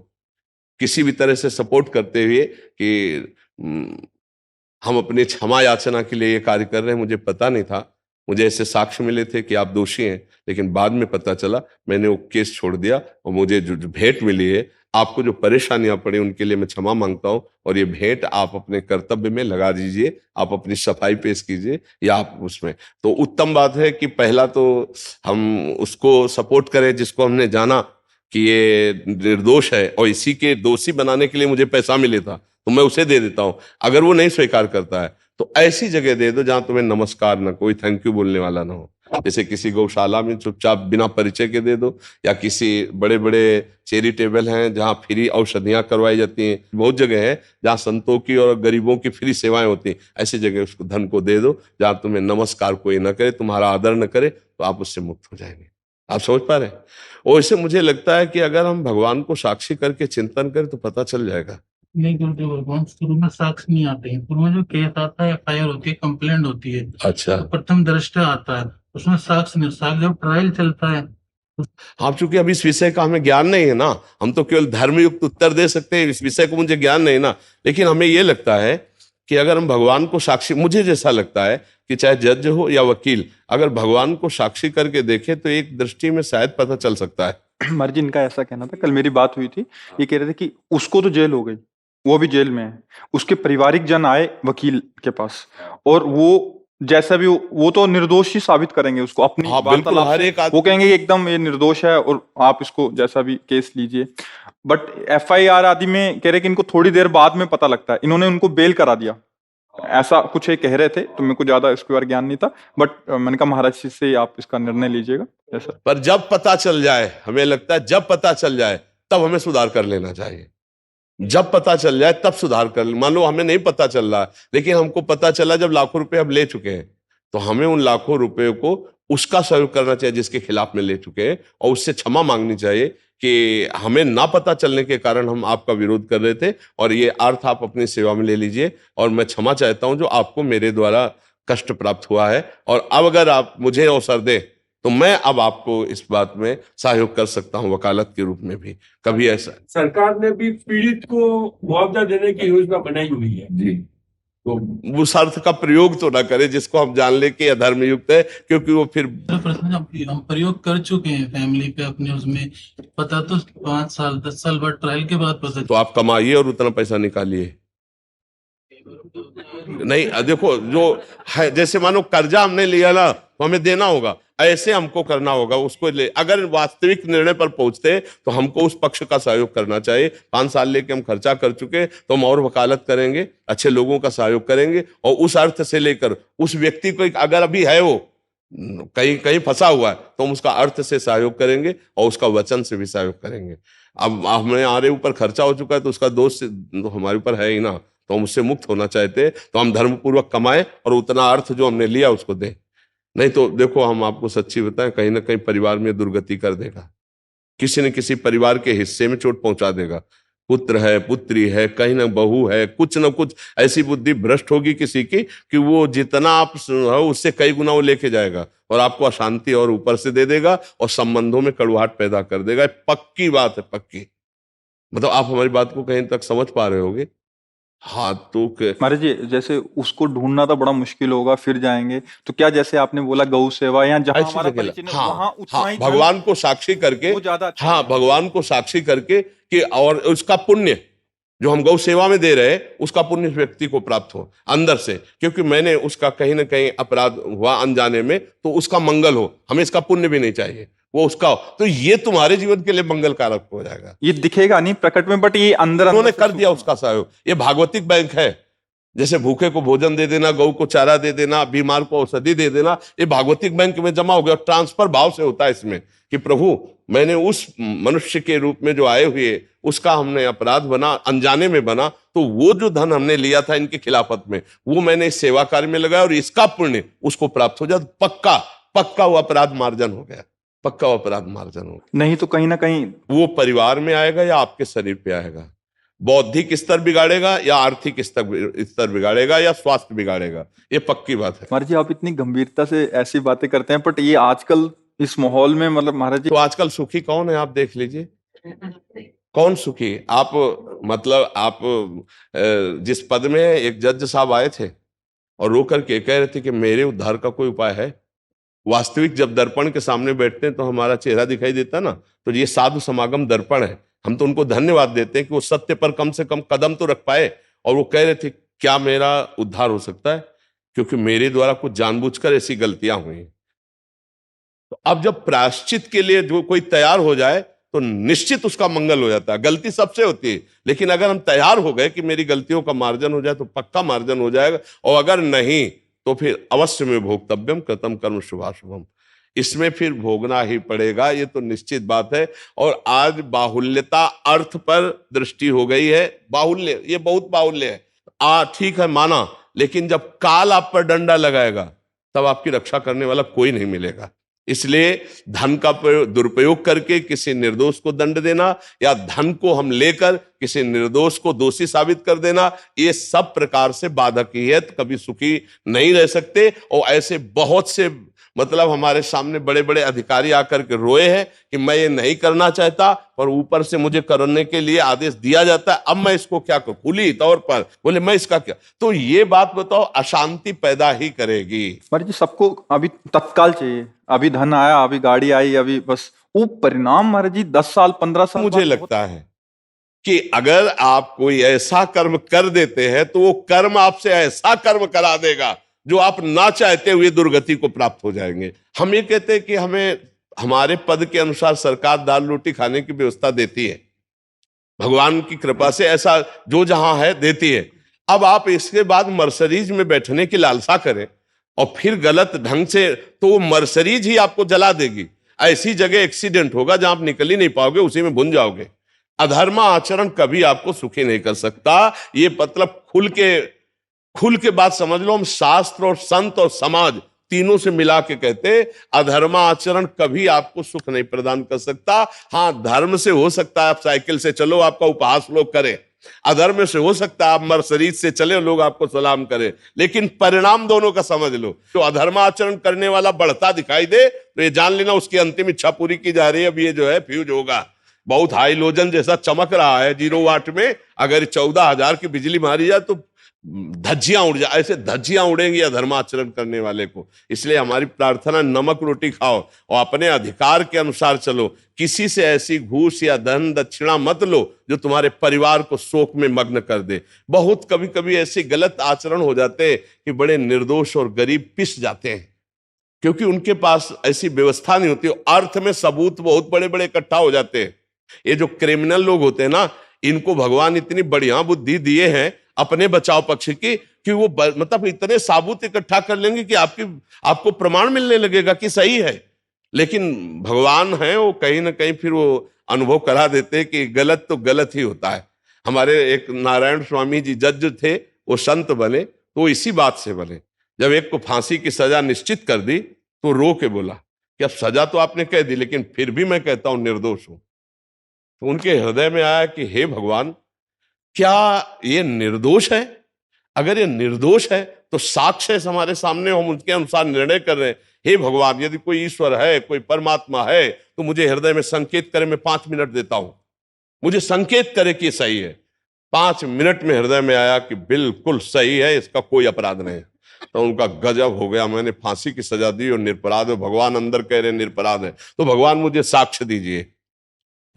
किसी भी तरह से सपोर्ट करते हुए कि हम अपनी क्षमा याचना के लिए ये कार्य कर रहे हैं। मुझे पता नहीं था, मुझे ऐसे साक्ष्य मिले थे कि आप दोषी हैं, लेकिन बाद में पता चला, मैंने वो केस छोड़ दिया, और मुझे जो भेंट मिली है, आपको जो परेशानियां पड़ी उनके लिए मैं क्षमा मांगता हूं, और ये भेंट आप अपने कर्तव्य में लगा दीजिए, आप अपनी सफाई पेश कीजिए, या आप उसमें तो उत्तम बात है कि पहला तो हम उसको सपोर्ट करें जिसको हमने जाना कि ये निर्दोष है और इसी के दोषी बनाने के लिए मुझे पैसा मिले था, तो मैं उसे दे देता हूं। अगर वो नहीं स्वीकार करता है तो ऐसी जगह दे दो जहां तुम्हें नमस्कार ना, कोई थैंक यू बोलने वाला ना हो। जैसे किसी गौशाला में चुपचाप बिना परिचय के दे दो, या किसी बड़े बड़े चैरिटेबल हैं जहां फ्री औषधियां करवाई जाती हैं, बहुत जगह है जहां संतों की और गरीबों की फ्री सेवाएं होती हैं, ऐसी जगह उसको धन को दे दो जहां तुम्हें नमस्कार कोई ना करे, तुम्हारा आदर न करे, तो आप उससे मुक्त हो जाएंगे। आप समझ पा रहे हैं? और इससे मुझे लगता है कि अगर हम भगवान को साक्षी करके चिंतन करें तो पता चल जाएगा। नहीं गुरुदेव भगवान, शुरू में साक्ष्य नहीं आते हैं, शुरू में जो केस आता है, एफआईआर होती है, कंप्लेंट होती है, अच्छा। तो प्रथम दृष्टया आता है, उसमें साक्ष्य नहीं, साक्ष्य जब ट्रायल चलता है। हाँ, चूंकि अब इस विषय का हमें ज्ञान नहीं है ना, हम तो केवल धर्मयुक्त उत्तर दे सकते हैं, इस विषय को मुझे ज्ञान नहीं ना, लेकिन हमें यह लगता है कि अगर हम भगवान को साक्षी, मुझे जैसा लगता है कि चाहे जज हो या वकील, अगर भगवान को साक्षी करके देखे तो एक दृष्टि में शायद पता चल सकता है। मर्जी इनका ऐसा कहना था, कल मेरी बात हुई थी, ये कह रहे थे कि उसको तो जेल हो गई, वो भी जेल में है, उसके पारिवारिक जन आए वकील के पास, और वो जैसा भी वो तो निर्दोष ही साबित करेंगे उसको अपनी हाँ, बिल्कुल, वार्तालाप हर से। एक वो कहेंगे कि एकदम ये निर्दोष है और आप इसको जैसा भी केस लीजिए। बट एफआईआर आदि में कह रहे कि इनको थोड़ी देर बाद में पता लगता है, इन्होंने उनको बेल करा दिया, ऐसा कुछ ये कह रहे थे, तो मेरे को ज्यादा इसके बारे ज्ञान नहीं था, बट मैंने कहा महाराज जी से आप इसका निर्णय लीजिएगा जैसा। पर जब पता चल जाए, हमें लगता है जब पता चल जाए तब हमें सुधार कर लेना चाहिए। जब पता चल जाए तब सुधार कर मान लो हमें नहीं पता चल रहा, लेकिन हमको पता चला जब लाखों रुपए हम ले चुके हैं, तो हमें उन लाखों रुपए को उसका सहयोग करना चाहिए जिसके खिलाफ में ले चुके हैं, और उससे क्षमा मांगनी चाहिए कि हमें ना पता चलने के कारण हम आपका विरोध कर रहे थे, और ये अर्थ आप अपनी सेवा में ले लीजिए, और मैं क्षमा चाहता हूं जो आपको मेरे द्वारा कष्ट प्राप्त हुआ है, और अब अगर आप मुझे अवसर दें तो मैं अब आपको इस बात में सहयोग कर सकता हूं वकालत के रूप में भी। कभी ऐसा सरकार ने भी पीड़ित को मुआवजा देने की योजना बनाई हुई है। जी, तो उस अर्थ का प्रयोग तो ना करे जिसको हम जान ले कि अधर्म युक्त है, क्योंकि वो फिर प्रश्न हम प्रयोग कर चुके हैं फैमिली पे अपने, उसमें पता तो 5 साल 10 साल बाद ट्रायल के बाद पता तो आप कमाइए और उतना पैसा निकालिए। नहीं देखो, जो है जैसे मानो कर्जा हमने लिया ना तो हमें देना होगा, ऐसे हमको करना होगा उसको ले। अगर वास्तविक निर्णय पर पहुंचते तो हमको उस पक्ष का सहयोग करना चाहिए। 5 साल लेके हम खर्चा कर चुके तो हम और वकालत करेंगे, अच्छे लोगों का सहयोग करेंगे, और उस अर्थ से लेकर उस व्यक्ति को अगर अभी है वो कहीं कहीं फंसा हुआ है तो हम उसका अर्थ से सहयोग करेंगे और उसका वचन से भी सहयोग करेंगे। अब हमारे ऊपर खर्चा हो चुका है तो उसका दोष तो हमारे ऊपर है ही ना, तो हम उससे मुक्त होना चाहते हैं, तो हम धर्मपूर्वक कमाएं और उतना अर्थ जो हमने लिया उसको दें। नहीं तो देखो, हम आपको सच्ची बताएं, कहीं ना कहीं परिवार में दुर्गति कर देगा, किसी न किसी परिवार के हिस्से में चोट पहुंचा देगा। पुत्र है, पुत्री है, कहीं ना बहू है, कुछ न कुछ ऐसी बुद्धि भ्रष्ट होगी किसी की कि वो जितना आप हो उससे कई गुना वो लेके जाएगा और आपको अशांति और ऊपर से दे देगा और संबंधों में कड़वाहट पैदा कर देगा। पक्की बात है, पक्की। मतलब आप हमारी बात को कहीं तक समझ पा रहे होगे। हाँ तो महाराज जी, जैसे उसको ढूंढना तो बड़ा मुश्किल होगा, फिर जाएंगे तो क्या, जैसे आपने बोला गौ सेवा या जहां ऐसी हमारा जगह परिचय नहीं, हाँ, वहां उतना हाँ, ही भगवान को साक्षी करके, वो ज्यादा अच्छा हाँ, भगवान को साक्षी करके कि और उसका पुण्य जो हम गौ सेवा में दे रहे हैं उसका पुण्य व्यक्ति को प्राप्त हो अंदर से, क्योंकि मैंने उसका कहीं ना कहीं अपराध हुआ अनजाने में, तो उसका मंगल हो, हमें इसका पुण्य भी नहीं चाहिए, वो उसका हो, तो ये तुम्हारे जीवन के लिए मंगल कारक हो जाएगा। ये दिखेगा नहीं प्रकट में, बट ये अंदर उन्होंने अंदर कर दिया उसका सहयोग। ये भागवतिक बैंक है, जैसे भूखे को भोजन दे देना, गौ को चारा दे देना, बीमार को औषधि दे देना, ये भागवतिक बैंक में जमा हो गया। ट्रांसफर भाव से होता है इसमें कि प्रभु मैंने उस मनुष्य के रूप में जो आए हुए उसका हमने अपराध बना, अनजाने में बना, तो वो जो धन हमने लिया था इनके खिलाफत में वो मैंने इस सेवा कार्य में लगाया और इसका पुण्य उसको प्राप्त हो जाए, पक्का पक्का वो अपराध मार्जन हो गया, पक्का वो अपराध मार्जन हो गया। नहीं तो कहीं ना कहीं वो परिवार में आएगा या आपके शरीर पे आएगा, बौद्धिक स्तर बिगाड़ेगा या आर्थिक स्तर बिगाड़ेगा या स्वास्थ्य बिगाड़ेगा, ये पक्की बात है। महाराज जी, आप इतनी गंभीरता से ऐसी बातें करते हैं, बट ये आजकल इस माहौल में, मतलब महाराज जी, तो आजकल सुखी कौन है आप देख लीजिए, कौन सुखी। आप मतलब आप जिस पद में एक जज साहब आए थे और रो करके कह रहे थे कि मेरे उद्धार का कोई उपाय है। वास्तविक जब दर्पण के सामने बैठते हैं तो हमारा चेहरा दिखाई देता ना, तो ये साधु समागम दर्पण है। हम तो उनको धन्यवाद देते हैं कि वो सत्य पर कम से कम कदम तो रख पाए, और वो कह रहे थे क्या मेरा उद्धार हो सकता है, क्योंकि मेरे द्वारा कुछ जानबूझकर ऐसी गलतियां हुई। तो अब जब प्रायश्चित के लिए जो कोई तैयार हो जाए तो निश्चित उसका मंगल हो जाता है। गलती सबसे होती है, लेकिन अगर हम तैयार हो गए कि मेरी गलतियों का मार्जन हो जाए तो पक्का मार्जन हो जाएगा, और अगर नहीं तो फिर अवश्य में भोक्तव्यम कृतम कर्म शुभाशुभम, इसमें फिर भोगना ही पड़ेगा, ये तो निश्चित बात है। और आज बाहुल्यता अर्थ पर दृष्टि हो गई है, बाहुल्य, ये बहुत बाहुल्य है। ठीक है माना, लेकिन जब काल आप पर डंडा लगाएगा तब आपकी रक्षा करने वाला कोई नहीं मिलेगा। इसलिए धन का दुरुपयोग करके किसी निर्दोष को दंड देना या धन को हम लेकर किसी निर्दोष को दोषी साबित कर देना, ये सब प्रकार से बाधक ही है, तो कभी सुखी नहीं रह सकते। और ऐसे बहुत से मतलब हमारे सामने बड़े बड़े अधिकारी आकर के रोए हैं कि मैं ये नहीं करना चाहता पर ऊपर से मुझे करने के लिए आदेश दिया जाता है, अब मैं इसको क्या करूं, खुली तौर पर बोले मैं इसका क्या। तो ये बात बताओ, अशांति पैदा ही करेगी। महाराज जी, सबको अभी तत्काल चाहिए, अभी धन आया, अभी गाड़ी आई, अभी बस वो परिणाम महाराज जी 10 साल 15 साल मुझे लगता है कि अगर आप कोई ऐसा कर्म कर देते हैं तो वो कर्म आपसे ऐसा कर्म करा देगा जो आप ना चाहते हुए दुर्गति को प्राप्त हो जाएंगे। हम ये कहते हैं कि हमें हमारे पद के अनुसार सरकार दाल रोटी खाने की व्यवस्था देती है, भगवान की कृपा से ऐसा जो जहां है देती है। अब आप इसके बाद मर्सरीज में बैठने की लालसा करें और फिर गलत ढंग से, तो वो मर्सरीज ही आपको जला देगी। ऐसी जगह एक्सीडेंट होगा जहां आप निकल ही नहीं पाओगे, उसी में भुन जाओगे। अधर्म आचरण कभी आपको सुखी नहीं कर सकता। ये मतलब खुल के बात समझ लो। हम शास्त्र और संत और समाज तीनों से मिला के कहते, अधर्म आचरण कभी आपको सुख नहीं प्रदान कर सकता। हाँ, धर्म से हो सकता है आप साइकिल से चलो, आपका उपहास लोग करें। अधर्म से हो सकता है आप मर्सिडीज से चले, लोग आपको सलाम करें। लेकिन परिणाम दोनों का समझ लो। तो अधर्म आचरण करने वाला बढ़ता दिखाई दे तो ये जान लेना उसकी अंतिम इच्छा पूरी की जा रही है। अब ये जो है फ्यूज होगा। बहुत हाइलोजन जैसा चमक रहा है 0 वाट में, अगर 14,000 की बिजली मारी जाए तो धज्जियां उड़ जाए। ऐसे धज्जियां उड़ेंगी अधर्माचरण करने वाले को। इसलिए हमारी प्रार्थना, नमक रोटी खाओ और अपने अधिकार के अनुसार चलो। किसी से ऐसी घूस या धन दक्षिणा मत लो जो तुम्हारे परिवार को शोक में मग्न कर दे। बहुत कभी कभी ऐसे गलत आचरण हो जाते हैं कि बड़े निर्दोष और गरीब पिस जाते हैं, क्योंकि उनके पास ऐसी व्यवस्था नहीं होती। अर्थ में सबूत बहुत बड़े बड़े इकट्ठा हो जाते हैं। ये जो क्रिमिनल लोग होते हैं ना, इनको भगवान इतनी बढ़िया बुद्धि दिए हैं अपने बचाव पक्ष की कि वो मतलब इतने साबूत इकट्ठा कर लेंगे कि आपको प्रमाण मिलने लगेगा कि सही है। लेकिन भगवान है वो कहीं ना कहीं फिर वो अनुभव करा देते हैं कि गलत तो गलत ही होता है। हमारे एक नारायण स्वामी जी जज थे, वो संत बने तो इसी बात से बने। जब एक को फांसी की सजा निश्चित कर दी तो रो के बोला कि अब सजा तो आपने कह दी, लेकिन फिर भी मैं कहता हूं निर्दोष हूं। तो उनके हृदय में आया कि हे भगवान, क्या ये निर्दोष है? अगर ये निर्दोष है तो साक्ष्य हमारे सामने, हम उनके अनुसार निर्णय कर रहे हैं। हे भगवान, यदि कोई ईश्वर है, कोई परमात्मा है तो मुझे हृदय में संकेत करे, मैं 5 मिनट देता हूं, मुझे संकेत करे कि सही है। 5 मिनट में हृदय में आया कि बिल्कुल सही है, इसका कोई अपराध नहीं है। तो उनका गजब हो गया, मैंने फांसी की सजा दी और निरपराध है। भगवान अंदर कह रहे निरपराध है, तो भगवान मुझे साक्ष्य दीजिए,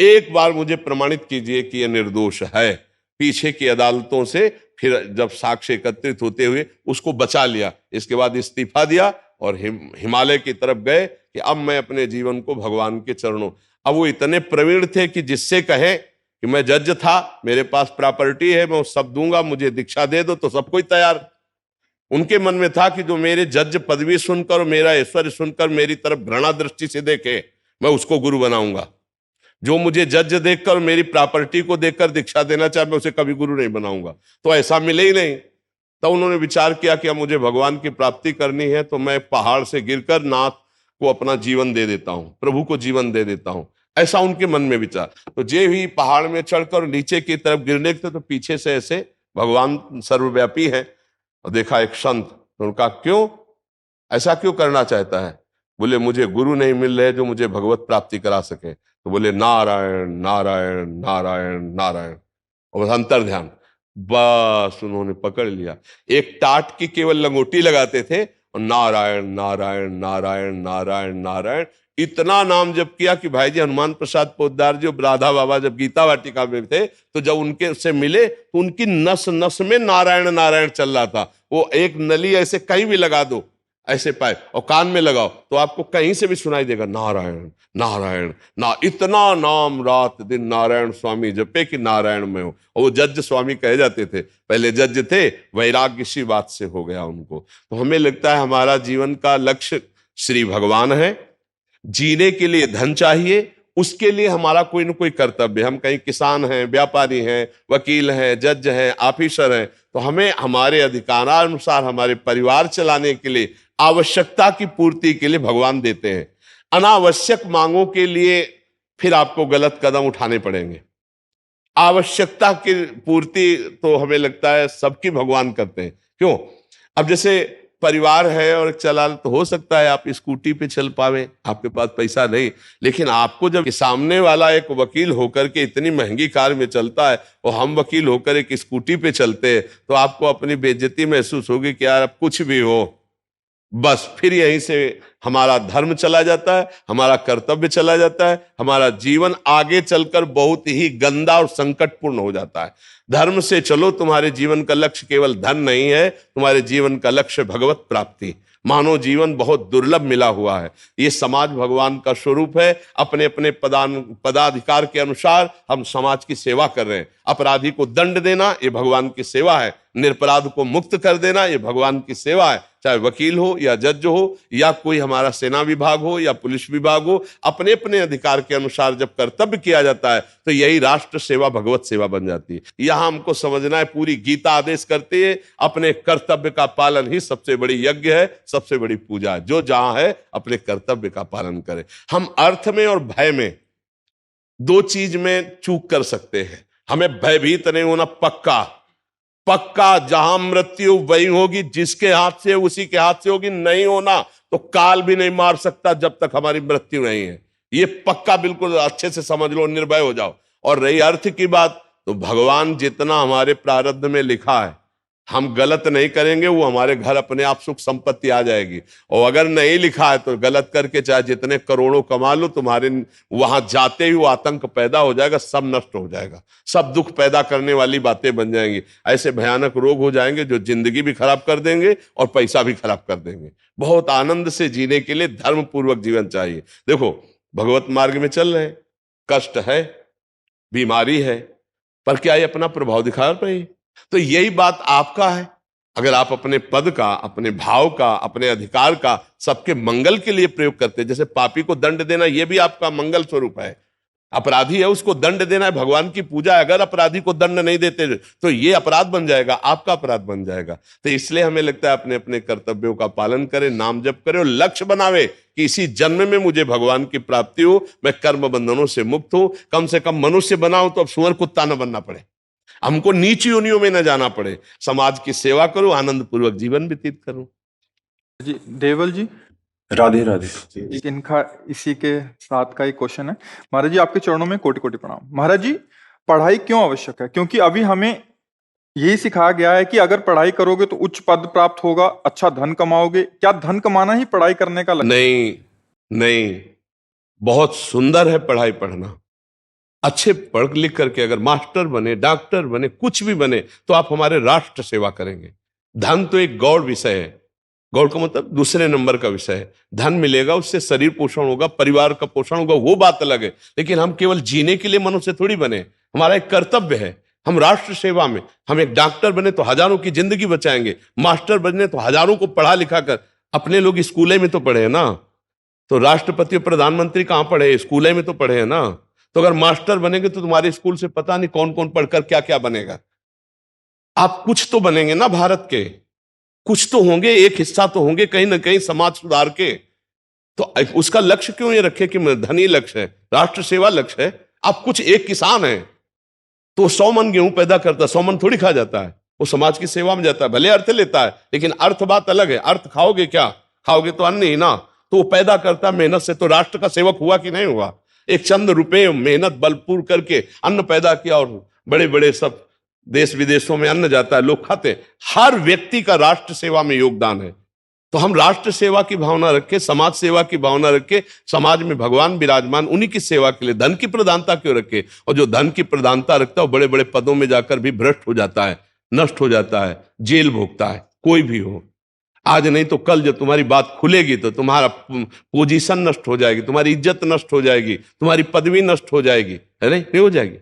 एक बार मुझे प्रमाणित कीजिए कि यह निर्दोष है। पीछे की अदालतों से फिर जब साक्ष्य एकत्रित होते हुए उसको बचा लिया, इसके बाद इस्तीफा दिया और हिमालय की तरफ गए कि अब मैं अपने जीवन को भगवान के चरणों। अब वो इतने प्रवीण थे कि जिससे कहें कि मैं जज था, मेरे पास प्रॉपर्टी है, मैं वो सब दूंगा, मुझे दीक्षा दे दो, तो सब कोई तैयार। उनके मन में था कि जो मेरे जज पदवी सुनकर, मेरा ऐश्वर्य सुनकर मेरी तरफ घृणा दृष्टि से देखे, मैं उसको गुरु बनाऊंगा। जो मुझे जज देखकर, मेरी प्रॉपर्टी को देखकर दीक्षा देना चाहे, मैं उसे कभी गुरु नहीं बनाऊंगा। तो ऐसा मिले ही नहीं। तो उन्होंने विचार किया कि अब मुझे भगवान की प्राप्ति करनी है, तो मैं पहाड़ से गिरकर नाथ को अपना जीवन दे देता हूं, प्रभु को जीवन दे देता हूं। ऐसा उनके मन में विचार। तो जे ही पहाड़ में चढ़कर नीचे की तरफ गिरने थे तो पीछे से ऐसे भगवान सर्वव्यापी है और देखा एक संत। तो उनका क्यों ऐसा क्यों करना चाहता है? बोले मुझे गुरु नहीं मिल रहे जो मुझे भगवत प्राप्ति करा सके। तो बोले नारायण नारायण नारायण नारायण, और अंतर ध्यान। बस उन्होंने पकड़ लिया। एक टाट की केवल लंगोटी लगाते थे और नारायण नारायण नारायण नारायण नारायण इतना नाम जप किया कि भाई जी हनुमान प्रसाद पोद्दार जो राधा बाबा जब गीता वाटिका में थे तो जब उनके से मिले तो उनकी नस नस में नारायण नारायण चल रहा था। वो एक नली ऐसे कहीं भी लगा दो, ऐसे पाए और कान में लगाओ तो आपको कहीं से भी सुनाई देगा नारायण नारायण ना। इतना नाम रात दिन नारायण स्वामी जपे कि नारायण में हो। और वो जज स्वामी कहे जाते थे, पहले जज थे, वैराग्य इसी बात से हो गया उनको। तो हमें लगता है हमारा जीवन का लक्ष्य श्री भगवान है। जीने के लिए धन चाहिए, उसके लिए हमारा कोई ना कोई कर्तव्य। हम कहीं किसान हैं, व्यापारी हैं, वकील हैं, जज हैं, ऑफिसर हैं, तो हमें हमारे अधिकारानुसार हमारे परिवार चलाने के लिए, आवश्यकता की पूर्ति के लिए भगवान देते हैं। अनावश्यक मांगों के लिए फिर आपको गलत कदम उठाने पड़ेंगे। आवश्यकता की पूर्ति तो हमें लगता है सबकी भगवान करते हैं। क्यों? अब जैसे परिवार है और चला तो हो सकता है आप स्कूटी पे चल पावे, आपके पास पैसा नहीं, लेकिन आपको जब सामने वाला एक वकील होकर के इतनी महंगी कार में चलता है और हम वकील होकर एक स्कूटी पे चलते हैं तो आपको अपनी बेइज्जती महसूस होगी कि यार अब कुछ भी हो, बस फिर यहीं से हमारा धर्म चला जाता है, हमारा कर्तव्य चला जाता है, हमारा जीवन आगे चलकर बहुत ही गंदा और संकटपूर्ण हो जाता है। धर्म से चलो, तुम्हारे जीवन का लक्ष्य केवल धन नहीं है, तुम्हारे जीवन का लक्ष्य भगवत प्राप्ति। मानव जीवन बहुत दुर्लभ मिला हुआ है। ये समाज भगवान का स्वरूप है। अपने अपने पदाधिकार के अनुसार हम समाज की सेवा कर रहे हैं। अपराधी को दंड देना ये भगवान की सेवा है। निरपराध को मुक्त कर देना, ये भगवान की सेवा है। चाहे वकील हो या जज हो या कोई हमारा सेना विभाग हो या पुलिस विभाग हो, अपने अपने अधिकार के अनुसार जब कर्तव्य किया जाता है तो यही राष्ट्र सेवा भगवत सेवा बन जाती है। यहां हमको समझना है, पूरी गीता आदेश करती है अपने कर्तव्य का पालन ही सबसे बड़ी यज्ञ है, सबसे बड़ी पूजा है। जो जहां है अपने कर्तव्य का पालन करे। हम अर्थ में और भय में दो चीज में चूक कर सकते हैं। हमें भयभीत नहीं होना, पक्का पक्का, जहां मृत्यु वही होगी, जिसके हाथ से उसी के हाथ से होगी। नहीं होना तो काल भी नहीं मार सकता जब तक हमारी मृत्यु नहीं है। ये पक्का बिल्कुल अच्छे से समझ लो, निर्भय हो जाओ। और रही अर्थ की बात, तो भगवान जितना हमारे प्रारब्ध में लिखा है, हम गलत नहीं करेंगे, वो हमारे घर अपने आप सुख संपत्ति आ जाएगी। और अगर नहीं लिखा है तो गलत करके चाहे जितने करोड़ों कमा लो, तुम्हारे वहां जाते ही वो आतंक पैदा हो जाएगा, सब नष्ट हो जाएगा, सब दुख पैदा करने वाली बातें बन जाएंगी। ऐसे भयानक रोग हो जाएंगे जो जिंदगी भी खराब कर देंगे और पैसा भी खराब कर देंगे। बहुत आनंद से जीने के लिए धर्म पूर्वक जीवन चाहिए। देखो, भगवत मार्ग में चल रहे हैं, कष्ट है, बीमारी है, पर क्या ये अपना प्रभाव दिखा रहे? तो यही बात आपका है। अगर आप अपने पद का, अपने भाव का, अपने अधिकार का सबके मंगल के लिए प्रयोग करते हैं, जैसे पापी को दंड देना, यह भी आपका मंगल स्वरूप है। अपराधी है, उसको दंड देना है, भगवान की पूजा है। अगर अपराधी को दंड नहीं देते तो ये अपराध बन जाएगा, आपका अपराध बन जाएगा। तो इसलिए हमें लगता है अपने अपने कर्तव्यों का पालन करें, नाम जप करें और लक्ष्य बनावे कि इसी जन्म में मुझे भगवान की प्राप्ति हो, मैं कर्म बंधनों से मुक्त हूं। कम से कम मनुष्य बनाऊं तो अब सुअर कुत्ता न बनना पड़े, हमको नीच योनियों में न जाना पड़े, समाज की सेवा करूं, आनंद पूर्वक जीवन व्यतीत करूं। जी देवल जी, राधे राधे। जी इनका इसी के साथ का एक क्वेश्चन है। महाराज जी, आपके चरणों में कोटि कोटि प्रणाम। महाराज जी, पढ़ाई क्यों आवश्यक है? क्योंकि अभी हमें यही सिखाया गया है कि अगर पढ़ाई करोगे तो उच्च पद प्राप्त होगा, अच्छा धन कमाओगे। क्या धन कमाना ही पढ़ाई करने का लक्ष्य? नहीं नहीं, बहुत सुंदर है पढ़ाई पढ़ना। अच्छे पढ़ लिख करके अगर मास्टर बने, डॉक्टर बने, कुछ भी बने, तो आप हमारे राष्ट्र सेवा करेंगे। धन तो एक गौड़ विषय है, गौड़ का मतलब दूसरे नंबर का विषय है। धन मिलेगा, उससे शरीर पोषण होगा, परिवार का पोषण होगा, वो बात अलग है। लेकिन हम केवल जीने के लिए मनुष्य थोड़ी बने, हमारा एक कर्तव्य है। हम राष्ट्र सेवा में, हम एक डॉक्टर बने तो हजारों की जिंदगी बचाएंगे, मास्टर बने तो हजारों को पढ़ा लिखा कर। अपने लोग स्कूले में तो पढ़े हैं ना, तो राष्ट्रपति और प्रधानमंत्री कहां पढ़े? स्कूले में तो पढ़े हैं ना। तो अगर मास्टर बनेंगे तो तुम्हारे स्कूल से पता नहीं कौन कौन पढ़कर क्या क्या बनेगा। आप कुछ तो बनेंगे ना भारत के, कुछ तो होंगे, एक हिस्सा तो होंगे कहीं ना कहीं समाज सुधार के। तो उसका लक्ष्य क्यों ये रखे कि धनी लक्ष्य है, राष्ट्र सेवा लक्ष्य है? आप कुछ, एक किसान है तो 100 मन गेहूं पैदा करता है, 100 मन थोड़ी खा जाता है, वो समाज की सेवा में जाता है। भले अर्थ लेता है, लेकिन अर्थ बात अलग है। अर्थ खाओगे क्या? खाओगे तो अन्न ही ना। तो वो पैदा करता मेहनत से, तो राष्ट्र का सेवक हुआ कि नहीं हुआ? एक चंद रुपए मेहनत बलपूर करके अन्न पैदा किया और बड़े बड़े सब देश विदेशों में अन्न जाता है, लोग खाते हैं। हर व्यक्ति का राष्ट्र सेवा में योगदान है। तो हम राष्ट्र सेवा की भावना रखें, समाज सेवा की भावना रखें। समाज में भगवान विराजमान, उन्हीं की सेवा के लिए धन की प्रधानता क्यों रखे? और जो धन की प्रधानता रखता है वो बड़े बड़े पदों में जाकर भी भ्रष्ट हो जाता है, नष्ट हो जाता है, जेल भोगता है। कोई भी हो, आज नहीं तो कल जब तुम्हारी बात खुलेगी तो तुम्हारा पोजीशन नष्ट हो जाएगी, तुम्हारी इज्जत नष्ट हो जाएगी, तुम्हारी पदवी नष्ट हो जाएगी, है नहीं हो जाएगी।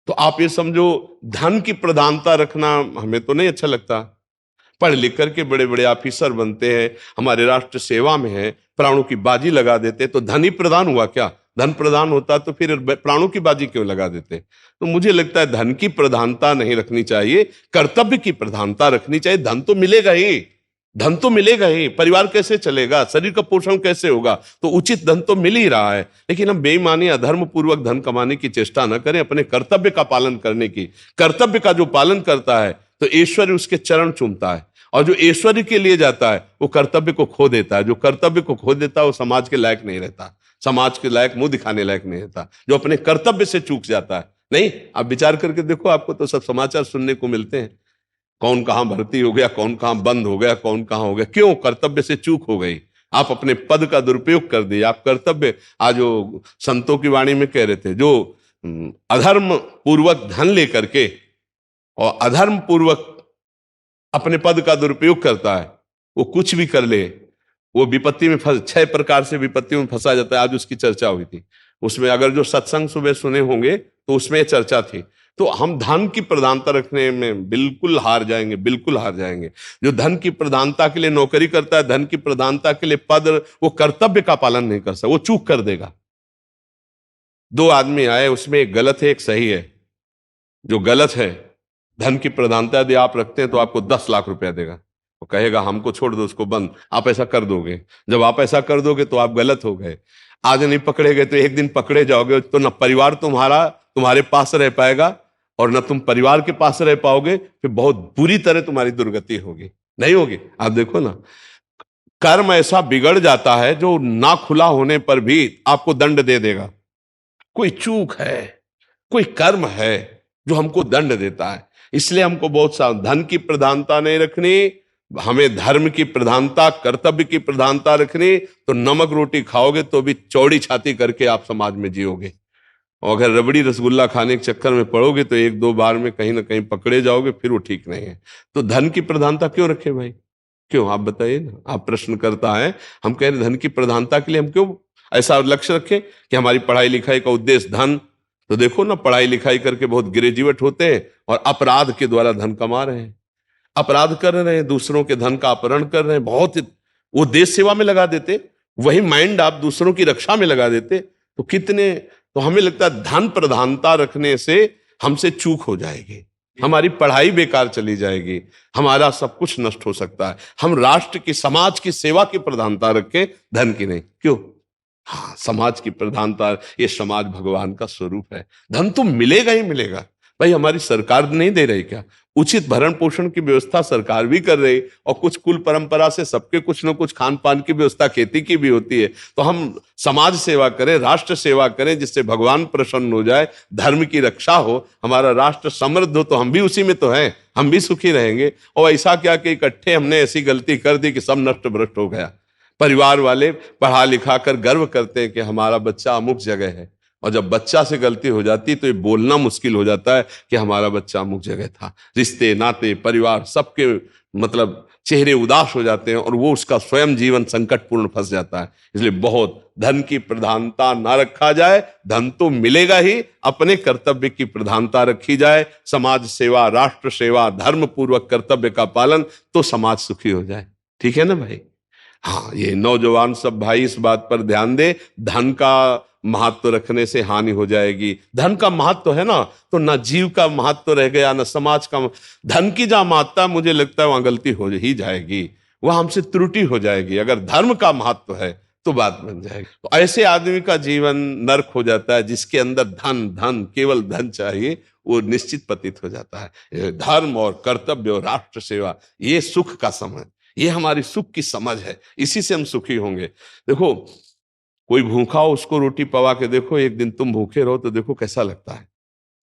तो आप ये समझो, धन की प्रधानता रखना हमें तो नहीं अच्छा लगता। पढ़ लिख करके बड़े बड़े ऑफिसर बनते हैं, हमारे राष्ट्र सेवा में है, प्राणों की बाजी लगा देते, तो धन ही प्रधान हुआ क्या? धन प्रधान होता तो फिर प्राणों की बाजी क्यों लगा देते? तो मुझे लगता है धन की प्रधानता नहीं रखनी चाहिए, कर्तव्य की प्रधानता रखनी चाहिए। धन तो मिलेगा ही, धन तो मिलेगा ही, परिवार कैसे चलेगा, शरीर का पोषण कैसे होगा? तो उचित धन तो मिल ही रहा है। लेकिन हम बेईमानी, अधर्म पूर्वक धन कमाने की चेष्टा न करें, अपने कर्तव्य का पालन करने की। कर्तव्य का जो पालन करता है तो ईश्वर उसके चरण चूमता है, और जो ईश्वर के लिए जाता है वो कर्तव्य को खो देता है। जो कर्तव्य को खो देता है वो समाज के लायक नहीं रहता, समाज के लायक, मुंह दिखाने लायक नहीं रहता। जो अपने कर्तव्य से चूक जाता है, नहीं, आप विचार करके देखो, आपको तो सब समाचार सुनने को मिलते हैं, कौन कहां भर्ती हो गया, कौन कहां बंद हो गया, कौन कहां हो गया। क्यों? कर्तव्य से चूक हो गई। आप अपने पद का दुरुपयोग कर दिए, आप कर्तव्य, आज जो संतों की वाणी में कह रहे थे, जो अधर्म पूर्वक धन लेकर के और अधर्म पूर्वक अपने पद का दुरुपयोग करता है, वो कुछ भी कर ले, वो विपत्ति में 6 प्रकार से विपत्तियों में फंसा जाता है। आज उसकी चर्चा हुई थी। उसमें अगर जो सत्संग सुबह सुने होंगे तो उसमें ये चर्चा थी। तो हम धन की प्रधानता रखने में बिल्कुल हार जाएंगे, बिल्कुल हार जाएंगे। जो धन की प्रधानता के लिए नौकरी करता है, धन की प्रधानता के लिए पद, वो कर्तव्य का पालन नहीं कर सकता, वो चूक कर देगा। दो आदमी आए, उसमें एक गलत है, एक सही है। जो गलत है, धन की प्रधानता यदि आप रखते हैं तो आपको 10 लाख रुपया देगा, वो कहेगा हमको छोड़ दो, उसको बंद। आप ऐसा कर दोगे, जब आप ऐसा कर दोगे तो आप गलत हो गए। आज नहीं पकड़े गए तो एक दिन पकड़े जाओगे, तो न परिवार तुम्हारे पास रह पाएगा और न तुम परिवार के पास रह पाओगे, फिर बहुत बुरी तरह तुम्हारी दुर्गति होगी। नहीं होगी? आप देखो ना, कर्म ऐसा बिगड़ जाता है जो ना खुला होने पर भी आपको दंड दे देगा। कोई चूक है, कोई कर्म है जो हमको दंड देता है। इसलिए हमको बहुत सा धन की प्रधानता नहीं रखनी, हमें धर्म की प्रधानता, कर्तव्य की प्रधानता रखनी। तो नमक रोटी खाओगे तो भी चौड़ी छाती करके आप समाज में जियोगे, और अगर रबड़ी रसगुल्ला खाने के चक्कर में पड़ोगे तो एक दो बार में कहीं ना कहीं पकड़े जाओगे, फिर वो ठीक नहीं है। तो धन की प्रधानता क्यों रखे भाई? क्यों? आप बताइए ना। आप प्रश्न करता है, हम कह रहे धन की प्रधानता के लिए हम क्यों ऐसा लक्ष्य रखें कि हमारी पढ़ाई लिखाई का उद्देश्य धन? तो देखो ना, पढ़ाई लिखाई करके बहुत ग्रेजुएट होते हैं और अपराध के द्वारा धन कमा रहे हैं, अपराध कर रहे हैं, दूसरों के धन का अपहरण कर रहे हैं। बहुत वो देश सेवा में लगा देते, वही माइंड आप दूसरों की रक्षा में लगा देते तो कितने। तो हमें लगता है धन प्रधानता रखने से हमसे चूक हो जाएगी, हमारी पढ़ाई बेकार चली जाएगी, हमारा सब कुछ नष्ट हो सकता है। हम राष्ट्र की, समाज की सेवा की प्रधानता रखें, धन की नहीं। क्यों? हाँ, समाज की प्रधानता, ये समाज भगवान का स्वरूप है। धन तो मिलेगा ही मिलेगा। भाई हमारी सरकार नहीं दे रही क्या? उचित भरण पोषण की व्यवस्था सरकार भी कर रही, और कुछ कुल परंपरा से सबके कुछ न कुछ खान पान की व्यवस्था खेती की भी होती है। तो हम समाज सेवा करें, राष्ट्र सेवा करें, जिससे भगवान प्रसन्न हो जाए, धर्म की रक्षा हो, हमारा राष्ट्र समृद्ध हो। तो हम भी उसी में तो हैं, हम भी सुखी रहेंगे। और ऐसा क्या कि इकट्ठे हमने ऐसी गलती कर दी कि सब नष्ट भ्रष्ट हो गया। परिवार वाले पढ़ा लिखा कर गर्व करते हैं कि हमारा बच्चा अमुक जगह है, और जब बच्चा से गलती हो जाती तो ये बोलना मुश्किल हो जाता है कि हमारा बच्चा अमुक जगह था। रिश्ते नाते परिवार सबके मतलब चेहरे उदास हो जाते हैं, और वो उसका स्वयं जीवन संकटपूर्ण फंस जाता है। इसलिए बहुत धन की प्रधानता ना रखा जाए, धन तो मिलेगा ही, अपने कर्तव्य की प्रधानता रखी जाए। समाज सेवा, राष्ट्र सेवा, धर्म पूर्वक कर्तव्य का पालन, तो समाज सुखी हो जाए। ठीक है ना भाई? हाँ, ये नौजवान सब भाई इस बात पर ध्यान दे, धन का महत्व रखने से हानि हो जाएगी। धन का महत्व है ना, तो ना जीव का महत्व रह गया, ना समाज का। धन की जहां महत्ता, मुझे लगता है वहां गलती हो ही जाएगी, वहां हमसे त्रुटि हो जाएगी। अगर धर्म का महत्व है तो बात बन जाएगी। तो ऐसे आदमी का जीवन नर्क हो जाता है, जिसके अंदर धन धन केवल धन चाहिए, वो निश्चित पतित हो जाता है। धर्म और कर्तव्य और राष्ट्र सेवा, ये सुख का समय, ये हमारी सुख की समझ है, इसी से हम सुखी होंगे। देखो, कोई भूखा हो, उसको रोटी पवा के देखो, एक दिन तुम भूखे रहो तो देखो कैसा लगता है।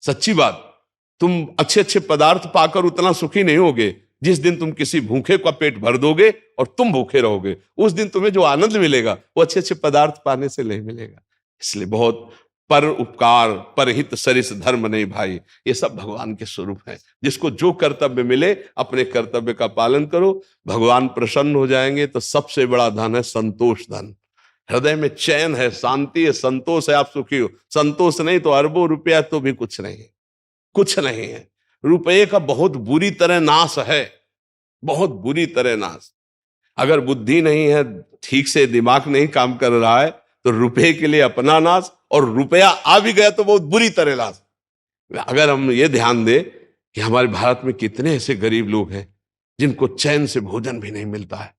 सच्ची बात, तुम अच्छे अच्छे पदार्थ पाकर उतना सुखी नहीं होगे। जिस दिन तुम किसी भूखे का पेट भर दोगे और तुम भूखे रहोगे, उस दिन तुम्हें जो आनंद मिलेगा वो अच्छे अच्छे पदार्थ पाने से नहीं मिलेगा। इसलिए बहुत पर उपकार, परहित सरिस धर्म नहीं भाई, ये सब भगवान के स्वरूप है। जिसको जो कर्तव्य मिले, अपने कर्तव्य का पालन करो, भगवान प्रसन्न हो जाएंगे। तो सबसे बड़ा धन है संतोष धन। हृदय में चैन है, शांति है, संतोष है, आप सुखी हो। संतोष नहीं तो अरबों रुपया तो भी कुछ नहीं है, कुछ नहीं है। रुपये का बहुत बुरी तरह नाश है, बहुत बुरी तरह नाश। अगर बुद्धि नहीं है, ठीक से दिमाग नहीं काम कर रहा है, तो रुपये के लिए अपना नाश, और रुपया आ भी गया तो बहुत बुरी तरह नाश। अगर हम ये ध्यान दें कि हमारे भारत में कितने ऐसे गरीब लोग हैं जिनको चैन से भोजन भी नहीं मिलता है।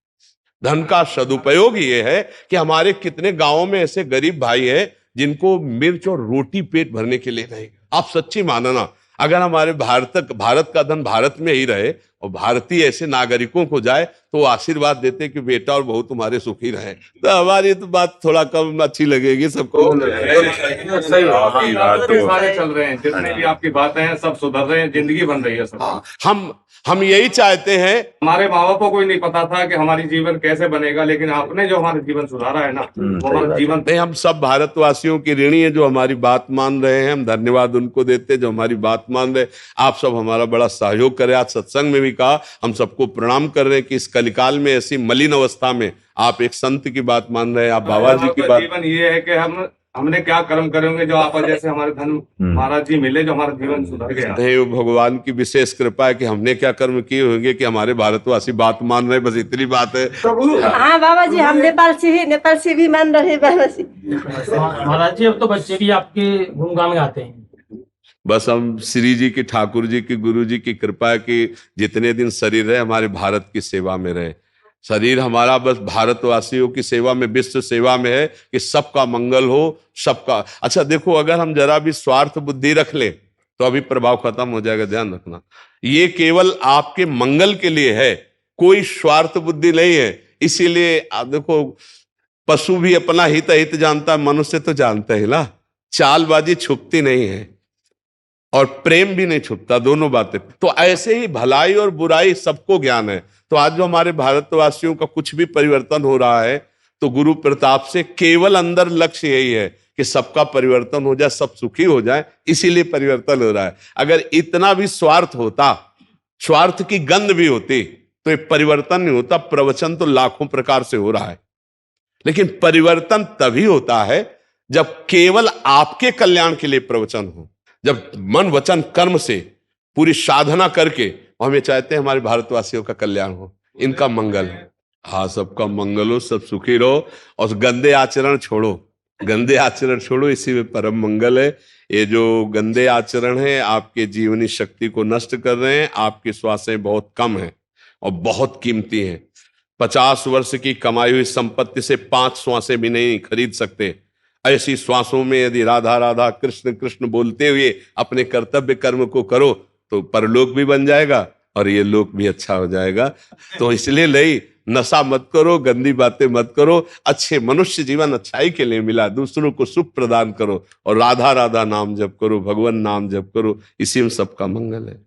धन का सदुपयोग ये है कि हमारे कितने गांवों में ऐसे गरीब भाई हैं जिनको मिर्च और रोटी पेट भरने के लिए नहीं। आप सच्ची मानना, अगर हमारे भारत का धन भारत में ही रहे और भारतीय ऐसे नागरिकों को जाए तो वो आशीर्वाद देते कि बेटा और बहू तुम्हारे सुखी रहे। तो हमारी तो बात थोड़ा कम अच्छी लगेगी सबको। सही बात तो सारे चल रहे हैं, जितने भी आपकी बातें हैं सब सुधर रहे हैं, जिंदगी बन रही है सब। हम यही चाहते हैं। हमारे माँ बाप को ही नहीं पता था कि हमारी जीवन कैसे बनेगा, लेकिन आपने जो हमारा जीवन सुधारा है ना, वो हमारा जीवन। नहीं, हम सब भारतवासियों की ऋणी है जो हमारी बात मान रहे हैं। हम धन्यवाद उनको देते जो हमारी बात मान रहे। आप सब हमारा बड़ा सहयोग करें। आज सत्संग में भी कहा, हम सबको प्रणाम कर रहे हैं कि इस कलिकाल में ऐसी मलिन अवस्था में आप एक संत की बात मान रहे हैं, आप बाबा जी की बात। जीवन ये है कि हम हमने क्या कर्म करेंगे जो आप जैसे हमारे धन महाराज जी मिले जो हमारा जीवन सुधर गया। नहीं, वो भगवान की विशेष कृपा है कि हमने क्या कर्म किए होंगे कि हमारे भारतवासी बात मान रहे, बस इतनी बात है। हाँ बाबा जी, हम नेपाल से भी मान रहे हैं बाबा जी। महाराज जी अब तो बच्चे भी आपके गुणगान गाते हैं। बस हम श्री जी की, ठाकुर जी की, गुरु जी की कृपा है कि जितने दिन शरीर रहे हमारे भारत की सेवा में रहे। शरीर हमारा बस भारतवासियों की सेवा में, विश्व सेवा में है कि सबका मंगल हो, सबका। अच्छा देखो, अगर हम जरा भी स्वार्थ बुद्धि रख ले तो अभी प्रभाव खत्म हो जाएगा, ध्यान रखना। ये केवल आपके मंगल के लिए है, कोई स्वार्थ बुद्धि नहीं है। इसीलिए आप देखो, पशु भी अपना हित अहित जानता है, मनुष्य तो जानता है ना। चालबाजी छुपती नहीं है और प्रेम भी नहीं छुपता, दोनों बातें। तो ऐसे ही भलाई और बुराई सबको ज्ञान है। तो आज जो हमारे भारतवासियों का कुछ भी परिवर्तन हो रहा है तो गुरु प्रताप से केवल अंदर लक्ष्य यही है कि सबका परिवर्तन हो जाए, सब सुखी हो जाए, इसीलिए परिवर्तन हो रहा है। अगर इतना भी स्वार्थ होता, स्वार्थ की गंध भी होती तो ये परिवर्तन नहीं होता। प्रवचन तो लाखों प्रकार से हो रहा है, लेकिन परिवर्तन तभी होता है जब केवल आपके कल्याण के लिए प्रवचन हो, जब मन वचन कर्म से पूरी साधना करके। हम ये चाहते हैं हमारे भारतवासियों का कल्याण हो, इनका मंगल हो। हाँ, सबका मंगल हो, सब सुखी रहो और गंदे आचरण छोड़ो, गंदे आचरण छोड़ो, इसी में परम मंगल है। ये जो गंदे आचरण है आपके जीवनी शक्ति को नष्ट कर रहे हैं। आपकी श्वासें बहुत कम हैं और बहुत कीमती हैं। 50 वर्ष की कमाई हुई संपत्ति से 5 श्वासें भी नहीं खरीद सकते। ऐसी श्वासों में यदि राधा राधा कृष्ण कृष्ण बोलते हुए अपने कर्तव्य कर्म को करो तो परलोक भी बन जाएगा और ये लोक भी अच्छा हो जाएगा। तो इसलिए नहीं, नशा मत करो, गंदी बातें मत करो। अच्छे मनुष्य जीवन अच्छाई के लिए मिला, दूसरों को सुख प्रदान करो और राधा राधा नाम जप करो, भगवान नाम जप करो, इसी में सबका मंगल है।